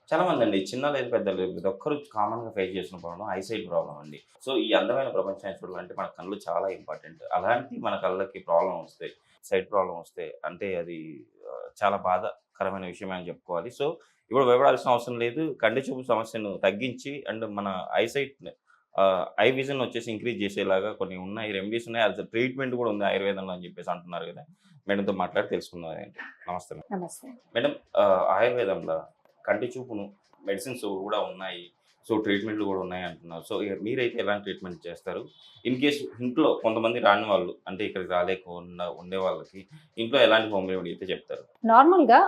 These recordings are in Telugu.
చాలా మందండి చిన్న లేదు పెద్ద లేదు ప్రతి ఒక్కరు కామన్‌గా ఫేస్ చేసిన ప్రాబ్లమ్ ఐసైట్ ప్రాబ్లమ్ అండి. సో, ఈ అందమైన ప్రపంచాన్ని చూడాలంటే మన కళ్ళు చాలా ఇంపార్టెంట్. అలాంటి మన కళ్ళకి ప్రాబ్లమ్ వస్తే, సైట్ ప్రాబ్లమ్ వస్తే అంటే అది చాలా బాధాకరమైన విషయమే అని చెప్పుకోవాలి. సో, ఇప్పుడు భయపడాల్సిన అవసరం లేదు. కంటి చూపు సమస్యను తగ్గించి అండ్ మన ఐసైట్‌ని ఐ విజన్ వచ్చేసి ఇంక్రీజ్ చేసేలాగా కొన్ని ఉన్నాయి. రెమెడీస్ ఉన్నాయి. అది ట్రీట్మెంట్ కూడా ఉంది ఆయుర్వేదంలో అని చెప్పేసి అంటున్నారు కదా! మేడంతో మాట్లాడి తెలుసుకుందాం అదేంటో. నమస్తే మేడం. నమస్తే. మేడం ఆయుర్వేదంలో కంటి చూపును మెడిసిన్స్ కూడా ఉన్నాయి. సో, ట్రీట్మెంట్‌లు కూడా ఉన్నాయి అంటున్నారు. సో, ఇగ మీరైతే ఎలాంటి ట్రీట్మెంట్ చేస్తారు? ఇన్ కేస్ ఇంట్లో కొంతమంది రాని వాళ్ళు అంటే ఇక్కడికి రాలేకుండా ఉండే వాళ్ళకి ఇంట్లో ఎలాంటి హోమ్ రెమెడీ అయితే చెప్తారు? నార్మల్‌గా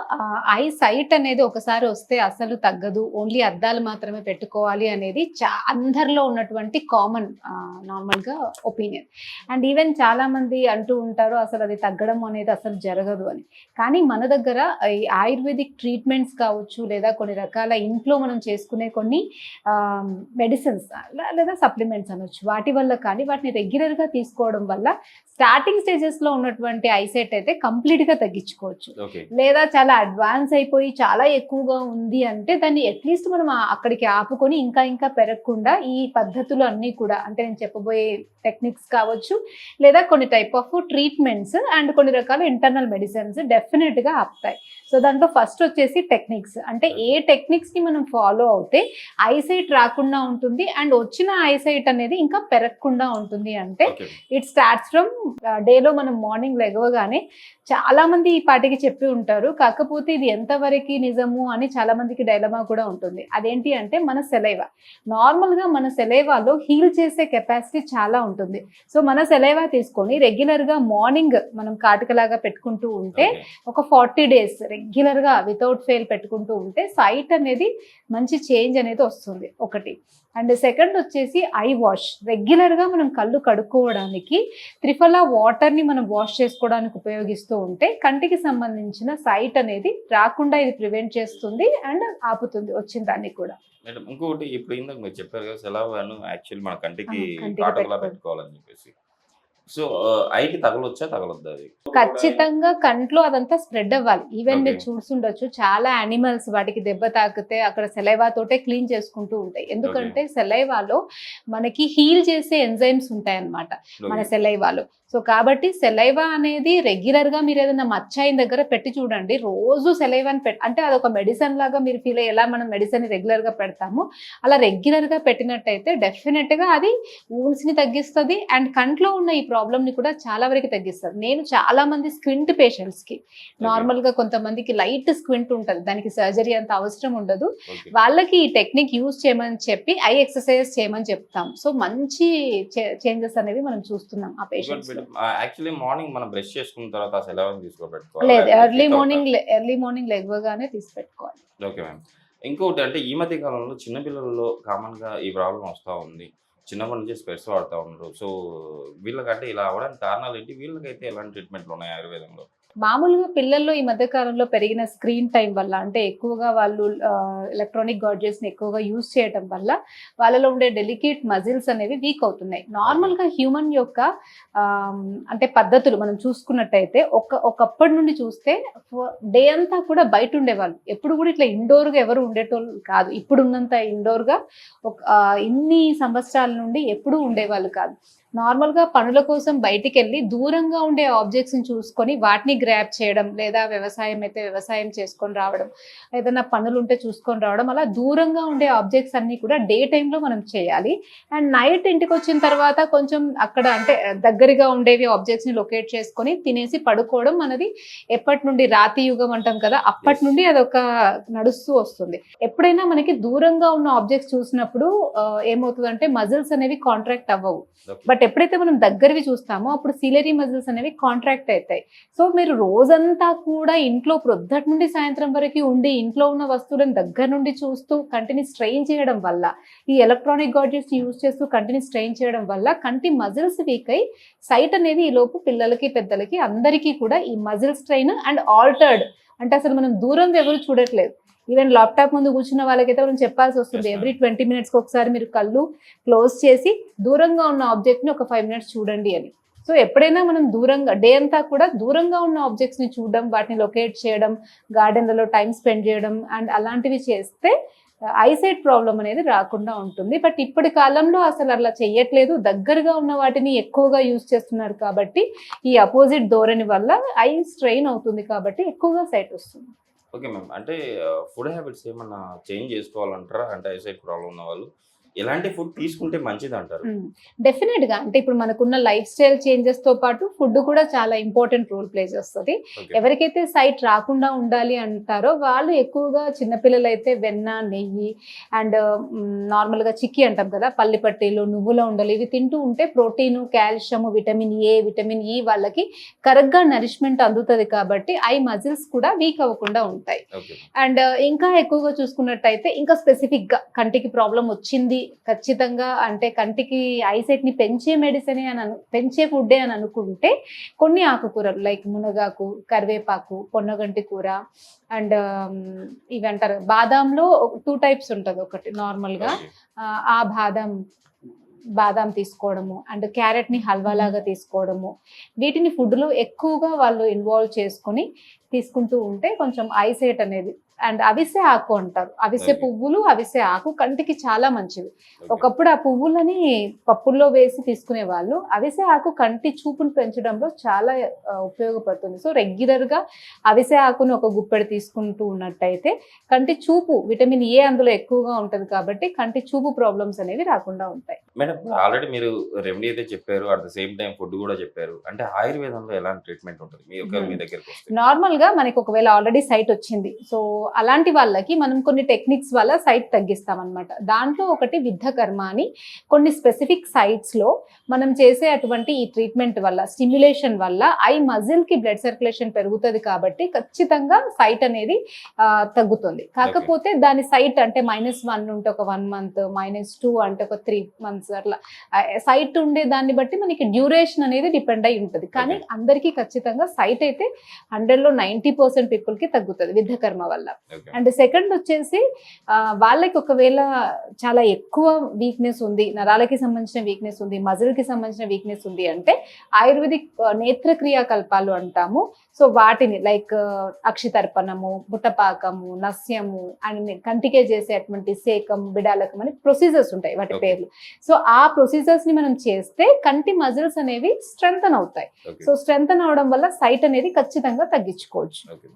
ఐ సైట్ అనేది ఒకసారి వస్తే అసలు తగ్గదు. ఓన్లీ అద్దాలు మాత్రమే పెట్టుకోవాలి అనేది అందరిలో ఉన్నటువంటి కామన్ నార్మల్‌గా ఒపీనియన్. అండ్ ఈవెన్ చాలామంది అంటూ ఉంటారు అసలు అది తగ్గడం అనేది అసలు జరగదు అని. కానీ మన దగ్గర ఈ ఆయుర్వేదిక్ ట్రీట్మెంట్స్ కావచ్చు, లేదా కొన్ని రకాల ఇంట్లో మనం చేసుకునే కొన్ని మెడిసిన్స్ లేదా సప్లిమెంట్స్ అనొచ్చు. వాటి వల్ల కానీ వాటిని రెగ్యులర్‌గా తీసుకోవడం వల్ల స్టార్టింగ్ స్టేజెస్‌లో ఉన్నటువంటి ఐసైట్ అయితే కంప్లీట్‌గా తగ్గించుకోవచ్చు. ఓకే. లేదా చాలా అడ్వాన్స్ అయిపోయి చాలా ఎక్కువగా ఉంది అంటే దాన్ని అట్లీస్ట్ మనం అక్కడికి ఆపుకొని ఇంకా ఇంకా పెరగకుండా ఈ పద్ధతులు అన్నీ కూడా అంటే నేను చెప్పబోయే టెక్నిక్స్ కావచ్చు, లేదా కొన్ని టైప్ ఆఫ్ ట్రీట్మెంట్స్ అండ్ కొన్ని రకాల ఇంటర్నల్ మెడిసిన్స్ డెఫినెట్‌గా ఆపుతాయి. సో దాంట్లో ఫస్ట్ వచ్చేసి టెక్నిక్స్. అంటే ఏ టెక్నిక్స్‌ని మనం ఫాలో అవుతే ఐసైట్ రాకుండా ఉంటుంది అండ్ వచ్చిన ఐసైట్ అనేది ఇంకా పెరగకుండా ఉంటుంది అంటే ఓకే. ఇట్ స్టార్ట్స్ ఫ్రమ్ డేలో మనం మార్నింగ్ లెగవగానే చాలా మంది ఈ పాటికి చెప్పి ఉంటారు. కాకపోతే ఇది ఎంతవరకు నిజము అని చాలా మందికి డైలమా కూడా ఉంటుంది. అదేంటి అంటే మన సెలైవా. నార్మల్‌గా మన సెలైవాలో హీల్ చేసే కెపాసిటీ చాలా ఉంటుంది. సో మన సెలైవా తీసుకొని రెగ్యులర్‌గా మార్నింగ్ మనం కాటుకలాగా పెట్టుకుంటూ ఉంటే ఓకే. ఒక 40 డేస్ రెగ్యులర్‌గా వితౌట్ ఫెయిల్ పెట్టుకుంటూ ఉంటే సైట్ అనేది మంచి చేంజ్ అనేది వస్తుంది ఒకటి. అండ్ సెకండ్ వచ్చేసి ఐ వాష్. రెగ్యులర్‌గా మనం కళ్ళు కడుక్కోవడానికి త్రిఫలా వాటర్‌ని మనం వాష్ చేసుకోవడానికి ఉపయోగిస్తూ ఉంటే కంటికి సంబంధించిన సైట్ అనేది రాకుండా ఇది ప్రివెంట్ చేస్తుంది అండ్ ఆపుతుంది వచ్చిన దాన్ని కూడా. మేడం ఇంకొకటి ఇప్పుడు ఇందాక మీరు చెప్పారు కదా! సెలవును యాక్చువల్లీ మన కంటికి కంటికి కాటుకలా పెట్టుకోవడం. పెట్టుకోవాలని చెప్పేసి. సో, ఐకి తగలొచ్చా? తగలొద్దా అది? ఖచ్చితంగా కంట్లో అదంతా స్ప్రెడ్ అవ్వాలి. ఈవెన్ మీరు ఓకే. చూసుండొచ్చు చాలా యానిమల్స్ వాటికి దెబ్బ తాకితే అక్కడ సెలైవా తోటే క్లీన్ చేసుకుంటూ ఉంటాయి. ఎందుకంటే సెలైవాలో మనకి హీల్ చేసే ఎంజైమ్స్ ఉంటాయన్నమాట మన ఓకే. సెలైవాలో. సో కాబట్టి సెలైవా అనేది రెగ్యులర్‌గా మీరు ఏదైనా మచ్చ అయిన దగ్గర పెట్టి చూడండి. రోజు సెలైవాని అంటే అదొక మెడిసిన్ లాగా మీరు ఫీల్ అయ్యి ఎలా మనం మెడిసిన్ రెగ్యులర్‌గా పెడతామో అలా రెగ్యులర్‌గా పెట్టినట్టయితే డెఫినెట్‌గా అది వూండ్స్‌ని తగ్గిస్తది అండ్ కంట్లో ఉన్న ఈ ప్రాబ్లమ్‌ని కూడా చాలా వరకు తగ్గిస్తది. నేను చాలా మంది స్క్వింట్ పేషెంట్స్‌కి నార్మల్‌గా కొంతమందికి లైట్ స్క్వింట్ ఉంటది. దానికి సర్జరీ అంత అవసరం ఉండదు. ఓకే. వాళ్ళకి ఈ టెక్నిక్ యూజ్ చేయమని చెప్పి ఐ ఎక్సర్‌సైజ్ చేయమని చెప్తాం. సో మంచి చేంజెస్ అనేవి మనం చూస్తున్నాం ఆ ఇంకోటి పేషెంట్స్‌లో. మేడం యాక్చువల్లీ మార్నింగ్ మనం బ్రష్ చేసుకున్న తర్వాత ఆ సెలవుని తీసుకోబెట్టుకోవాలా? లేదు. లేకపోతే ఎర్లీ మార్నింగ్ లెగవగానే తీసి పెట్టుకోవాలి. Okay ma'am. ఇంకొకటి అంటే ఈ మధ్య కాలంలో చిన్న పిల్లల్లో కామన్‌గా ఈ ప్రాబ్లమ్ వస్తా ఉంది. చిన్నప్పటి నుంచి స్పెట్స్ వాడుతా ఉన్నారు. సో, వీళ్ళకంటే ఇలా అవ్వడానికి కారణాలేంటి? వీళ్ళకైతే ఎలాంటి ట్రీట్మెంట్‌లు ఉన్నాయి ఆయుర్వేదంలో? మామూలుగా పిల్లల్లో ఈ మధ్య కాలంలో పెరిగిన స్క్రీన్ టైం వల్ల అంటే ఎక్కువగా వాళ్ళు ఎలక్ట్రానిక్ గాడ్జెట్స్‌ని ఎక్కువగా యూజ్ చేయటం వల్ల వాళ్ళలో ఉండే డెలికేట్ మజిల్స్ అనేవి వీక్ అవుతున్నాయి. నార్మల్‌గా హ్యూమన్ యొక్క అంటే పద్ధతులు మనం చూసుకున్నట్టయితే ఒకప్పటి నుండి చూస్తే డే అంతా కూడా బయట ఉండేవాళ్ళు. ఎప్పుడు కూడా ఇట్లా ఇండోర్‌గా ఎవరు ఉండేటోళ్ళు కాదు. ఇప్పుడున్నంత ఇండోర్‌గా ఇన్ని సంవత్సరాల నుండి ఎప్పుడూ ఉండేవాళ్ళు కాదు. నార్మల్‌గా పనుల కోసం బయటికెళ్ళి దూరంగా ఉండే ఆబ్జెక్ట్స్‌ని చూసుకొని వాటిని గ్రాబ్ చేయడం, లేదా వ్యవసాయం అయితే వ్యవసాయం చేసుకొని రావడం, ఏదైనా పనులుంటే చూసుకొని రావడం, అలా దూరంగా ఉండే ఆబ్జెక్ట్స్ అన్నీ కూడా డే టైమ్‌లో మనం చేయాలి. అండ్ నైట్ ఇంటికొచ్చిన తర్వాత కొంచెం అక్కడ అంటే దగ్గరగా ఉండేవి ఆబ్జెక్ట్స్‌ని లొకేట్ చేసుకొని తినేసి పడుకోవడం అనేది ఎప్పటి నుండి రాతి యుగం అంటాం కదా! అప్పటి నుండి అదొక నడుస్తూ వస్తుంది. ఎప్పుడైనా మనకి దూరంగా ఉన్న ఆబ్జెక్ట్స్ చూసినప్పుడు ఏమవుతదంటే మజిల్స్ అనేవి కాంట్రాక్ట్ అవ్వవు. ఓకే. బట్ ఎప్పుడైతే మనం దగ్గరవి చూస్తామో అప్పుడు సిలరీ మజిల్స్ అనేవి కాంట్రాక్ట్ అవుతాయి. సో మీరు రోజంతా కూడా ఇంట్లో ప్రొద్దటి నుండి సాయంత్రం వరకు ఉండి ఇంట్లో ఉన్న వస్తువులను దగ్గర నుండి చూస్తూ కంటిని స్ట్రెయిన్ చేయడం వల్ల, ఈ ఎలక్ట్రానిక్ గాడ్జెట్స్ యూజ్ చేస్తూ కంటిని స్ట్రెయిన్ చేయడం వల్ల కంటి మజిల్స్ వీక్ అయి సైట్ అనేది ఈ లోపు పిల్లలకి పెద్దలకి అందరికీ కూడా ఈ మజిల్ స్ట్రెయిన్ అండ్ ఆల్టర్డ్ అంటే అసలు మనం దూరం ఎవరు చూడట్లేదు. ఈవెన్ ల్యాప్టాప్ ముందు కూర్చున్న వాళ్ళకైతే మనం చెప్పాల్సి వస్తుంది ఎవ్రీ 20 మినిట్స్కి ఒకసారి మీరు కళ్ళు క్లోజ్ చేసి దూరంగా ఉన్న ఆబ్జెక్ట్ని ఒక 5 మినిట్స్ చూడండి అని. సో ఎప్పుడైనా మనం దూరంగా డే అంతా కూడా దూరంగా ఉన్న ఆబ్జెక్ట్స్ ని చూడడం, వాటిని లొకేట్ చేయడం, గార్డెన్లలో టైం స్పెండ్ చేయడం అండ్ అలాంటివి చేస్తే ఐసైట్ ప్రాబ్లం అనేది రాకుండా ఉంటుంది. బట్ ఇప్పటి కాలంలో అసలు అలా చెయ్యట్లేదు, దగ్గరగా ఉన్న వాటిని ఎక్కువగా యూజ్ చేస్తున్నారు కాబట్టి ఈ అపోజిట్ ధోరణి వల్ల ఐ స్ట్రెయిన్ అవుతుంది కాబట్టి ఎక్కువగా సైట్ వస్తుంది. Okay ma'am. అంటే ఫుడ్ హ్యాబిట్స్ ఏమన్నా చేంజ్ చేసుకోవాలంటారా? అంటే ఐసైట్ ప్రాబ్లం ఉన్న వాళ్ళు ఎలాంటి ఫుడ్ తీసుకుంటే మంచిది అంటారు? డెఫినెట్ గా అంటే ఇప్పుడు మనకున్న లైఫ్ స్టైల్ చేంజెస్ తో పాటు ఫుడ్ కూడా చాలా ఇంపార్టెంట్ రోల్ ప్లే చేస్తుంది. ఓకే. ఎవరికైతే సైట్ రాకుండా ఉండాలి అంటారో వాళ్ళు ఎక్కువగా చిన్నపిల్లలు అయితే వెన్న, నెయ్యి అండ్ నార్మల్ గా చిక్కీ అంటాం కదా, పల్లి పట్టీలు, నువ్వుల ఉండలు ఇవి తింటూ ఉంటే protein, calcium, vitamin A, vitamin E వాళ్ళకి కరెక్ట్ గా నరిష్మెంట్ అందుతుంది కాబట్టి ఐ మజిల్స్ కూడా వీక్ అవ్వకుండా ఉంటాయి. ఓకే. అండ్ ఇంకా ఎక్కువగా చూసుకున్నట్టయితే ఇంకా స్పెసిఫిక్ గా కంటికి ప్రాబ్లం వచ్చింది ఖచ్చితంగా అంటే కంటికి ఐసైట్ ని పెంచే మెడిసిన్ పెంచే ఫుడ్ అని అనుకుంటే కొన్ని ఆకుకూరలు లైక్ మునగాకు, కరివేపాకు, పొన్నగంటి కూర అండ్ ఇవి అంటారు బాదాంలో 2 టైప్స్ ఉంటుంది. ఒకటి నార్మల్ గా ఓకే. ఆ బాదాం తీసుకోవడము అండ్ క్యారెట్ ని హల్వా లాగా తీసుకోవడము, వీటిని ఫుడ్ లో ఎక్కువగా వాళ్ళు ఇన్వాల్వ్ చేసుకుని తీసుకుంటూ ఉంటే కొంచెం ఐసైట్ అనేది అండ్ అవిసె ఆకు అంటారు, అవిసె Okay. పువ్వులు, అవిసె ఆకు కంటికి చాలా మంచిది. ఓకే. ఒకప్పుడు ఆ పువ్వులని పప్పుల్లో వేసి తీసుకునే వాళ్ళు. అవిసె ఆకు కంటి చూపును పెంచడంలో చాలా ఉపయోగపడుతుంది. సో రెగ్యులర్ గా అవిసె ఆకును ఒక గుప్పెడు తీసుకుంటూ ఉన్నట్టయితే కంటి చూపు, విటమిన్ ఏ అందులో ఎక్కువగా ఉంటుంది కాబట్టి కంటి చూపు ప్రాబ్లమ్స్ అనేవి రాకుండా ఉంటాయి. మేడం ఇప్పుడు ఆల్రెడీ మీరు రెమెడీ అయితే చెప్పారు, at the same time food కూడా చెప్పారు. అంటే ఆయుర్వేదంలో ఎలాంటి ట్రీట్మెంట్ ఉంటుంది మీ దగ్గరికి వస్తే? నార్మల్ గా మనకి ఒకవేళ ఆల్రెడీ సైట్ వచ్చింది, సో అలాంటి వాళ్ళకి మనం కొన్ని టెక్నిక్స్ వల్ల సైట్ తగ్గిస్తాం అనమాట. దాంట్లో ఒకటి విద్ధకర్మ అని కొన్ని స్పెసిఫిక్ సైట్స్ లో మనం చేసే అటువంటి ఈ ట్రీట్మెంట్ వల్ల, స్టిమ్యులేషన్ వల్ల ఐ మజిల్ కి బ్లడ్ సర్క్యులేషన్ పెరుగుతుంది కాబట్టి ఖచ్చితంగా సైట్ అనేది తగ్గుతుంది. కాకపోతే దాని సైట్ అంటే -1 ఉంటే ఒక 1 మంత్, -2 అంటే ఒక 3 మంత్స్ అట్లా సైట్ ఉండే దాన్ని బట్టి మనకి డ్యూరేషన్ అనేది డిపెండ్ అయి ఉంటుంది. కానీ Okay. అందరికీ ఖచ్చితంగా సైట్ అయితే 100లో 90% పీపుల్ కి తగ్గుతుంది విద్ధకర్మ వల్ల. ఓకే. అండ్ సెకండ్ వచ్చేసి వాళ్ళకి ఒకవేళ చాలా ఎక్కువ వీక్నెస్ ఉంది, నరాలకి సంబంధించిన వీక్నెస్ ఉంది, మజిల్ కి సంబంధించిన వీక్నెస్ ఉంది అంటే ఆయుర్వేదిక్ నేత్ర క్రియాకల్పాలు అంటాము. సో వాటిని లైక్ అక్షితర్పణము, బుట్టపాకము, నస్యము అండ్ కంటికే చేసేటువంటి సేకం, బిడాలకం అని ప్రొసీజర్స్ ఉంటాయి వాటి Okay. పేర్లు. సో ఆ ప్రొసీజర్స్ ని మనం చేస్తే కంటి మజిల్స్ అనేవి స్ట్రెంగ్తన్ అవుతాయి. ఓకే. సో స్ట్రెంగ్తన్ అవడం వల్ల సైట్ అనేది ఖచ్చితంగా తగ్గించుకోవచ్చు. ఓకే.